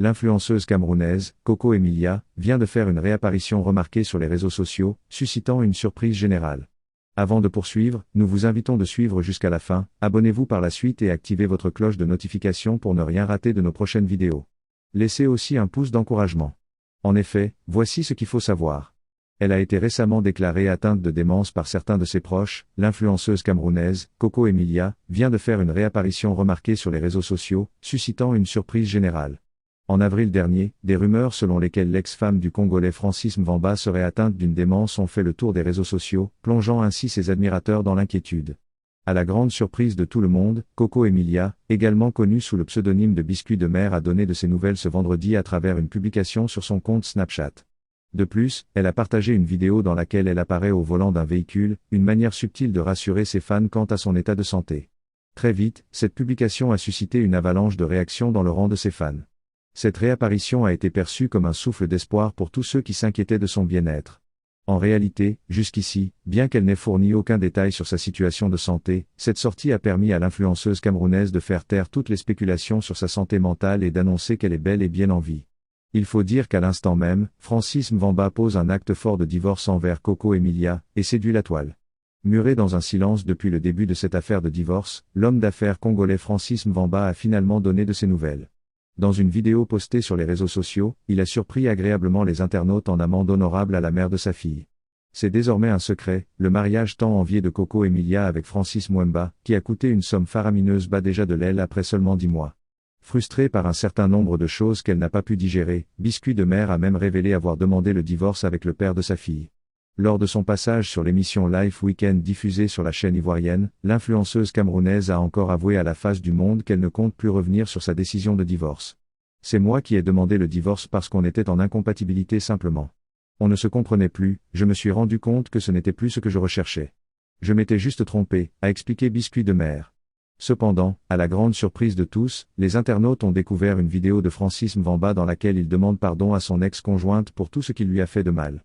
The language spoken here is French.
L'influenceuse camerounaise, Coco Emilia, vient de faire une réapparition remarquée sur les réseaux sociaux, suscitant une surprise générale. Avant de poursuivre, nous vous invitons de suivre jusqu'à la fin, abonnez-vous par la suite et activez votre cloche de notification pour ne rien rater de nos prochaines vidéos. Laissez aussi un pouce d'encouragement. En effet, voici ce qu'il faut savoir. Elle a été récemment déclarée atteinte de démence par certains de ses proches. L'influenceuse camerounaise, Coco Emilia, vient de faire une réapparition remarquée sur les réseaux sociaux, suscitant une surprise générale. En avril dernier, des rumeurs selon lesquelles l'ex-femme du Congolais Francis Mvamba serait atteinte d'une démence ont fait le tour des réseaux sociaux, plongeant ainsi ses admirateurs dans l'inquiétude. À la grande surprise de tout le monde, Coco Emilia, également connue sous le pseudonyme de Biscuit de Mer, a donné de ses nouvelles ce vendredi à travers une publication sur son compte Snapchat. De plus, elle a partagé une vidéo dans laquelle elle apparaît au volant d'un véhicule, une manière subtile de rassurer ses fans quant à son état de santé. Très vite, cette publication a suscité une avalanche de réactions dans le rang de ses fans. Cette réapparition a été perçue comme un souffle d'espoir pour tous ceux qui s'inquiétaient de son bien-être. En réalité, jusqu'ici, bien qu'elle n'ait fourni aucun détail sur sa situation de santé, cette sortie a permis à l'influenceuse camerounaise de faire taire toutes les spéculations sur sa santé mentale et d'annoncer qu'elle est bel et bien en vie. Il faut dire qu'à l'instant même, Francis Mvamba pose un acte fort de divorce envers Coco Emilia, et séduit la toile. Muré dans un silence depuis le début de cette affaire de divorce, l'homme d'affaires congolais Francis Mvamba a finalement donné de ses nouvelles. Dans une vidéo postée sur les réseaux sociaux, il a surpris agréablement les internautes en amende honorable à la mère de sa fille. C'est désormais un secret, le mariage tant envié de Coco Emilia avec Francis Mwemba, qui a coûté une somme faramineuse, bat déjà de l'aile après seulement 10 mois. Frustrée par un certain nombre de choses qu'elle n'a pas pu digérer, Biscuit de Mer a même révélé avoir demandé le divorce avec le père de sa fille. Lors de son passage sur l'émission Life Weekend diffusée sur la chaîne ivoirienne, l'influenceuse camerounaise a encore avoué à la face du monde qu'elle ne compte plus revenir sur sa décision de divorce. C'est moi qui ai demandé le divorce parce qu'on était en incompatibilité simplement. On ne se comprenait plus, je me suis rendu compte que ce n'était plus ce que je recherchais. Je m'étais juste trompé, a expliqué Biscuit de Mer. Cependant, à la grande surprise de tous, les internautes ont découvert une vidéo de Francis Mvamba dans laquelle il demande pardon à son ex-conjointe pour tout ce qu'il lui a fait de mal.